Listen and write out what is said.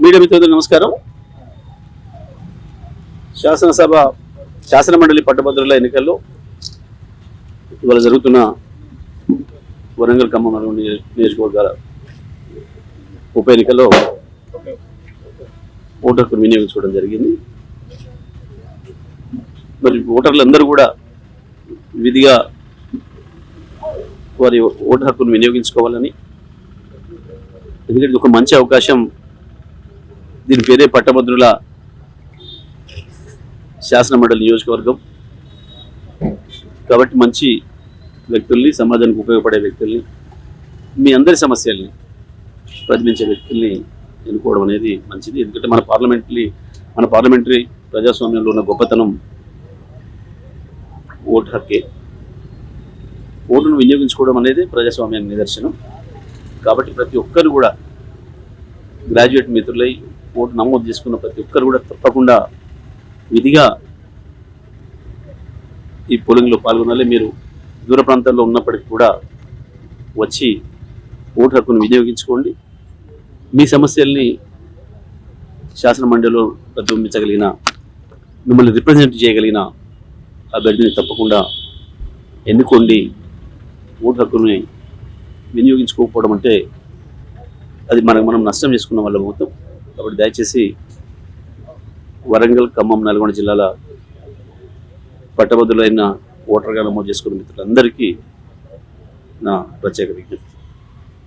Media మిత్రులకు నమస్కారం. శాసన మండలి పట్టభద్రుల ఎన్నికల్లో ఇవాళ జరుగుతున్న వరంగల్ ఖమ్మం నియోజకవర్గాల ఉప ఎన్నికల్లో ఓటు హక్కును వినియోగించుకోవడం జరిగింది. మరి ఓటర్లందరూ కూడా విధిగా వారి ఓటు హక్కును వినియోగించుకోవాలని, ఎందుకంటే ఇది ఒక మంచి అవకాశం. దీని పేరే పట్టభద్రుల శాసన మండలి నియోజకవర్గం కాబట్టి మంచి వ్యక్తుల్ని, సమాజానికి ఉపయోగపడే వ్యక్తుల్ని, మీ అందరి సమస్యల్ని ప్రతినిధించే వ్యక్తుల్ని ఎన్నుకోవడం అనేది మంచిది. ఎందుకంటే మన పార్లమెంటరీ ప్రజాస్వామ్యంలో ఉన్న గొప్పతనం ఓటు హక్కే. ఓటును వినియోగించుకోవడం అనేది ప్రజాస్వామ్యానికి నిదర్శనం. కాబట్టి ప్రతి ఒక్కరు కూడా గ్రాడ్యుయేట్ మిత్రులై ఓటు నమోదు చేసుకున్న ప్రతి ఒక్కరు కూడా తప్పకుండా విధిగా ఈ పోలింగ్లో పాల్గొనాలి. మీరు దూర ప్రాంతాల్లో ఉన్నప్పటికీ కూడా వచ్చి ఓటు హక్కును వినియోగించుకోండి. మీ సమస్యల్ని శాసన మండలిలో ప్రతిబింబించగలిగిన, మిమ్మల్ని రిప్రజెంట్ చేయగలిగిన అభ్యర్థిని తప్పకుండా ఎన్నుకోండి. ఓటు హక్కుని వినియోగించుకోకపోవడం అంటే అది మనం నష్టం చేసుకున్న వాళ్ళం అవుతాం. కాబట్టి దయచేసి వరంగల్, ఖమ్మం, నల్గొండ జిల్లాల పట్టభద్రులైన ఓటర్గా నమోదు చేసుకున్న మిత్రులందరికీ నా ప్రత్యేక విజ్ఞప్తి.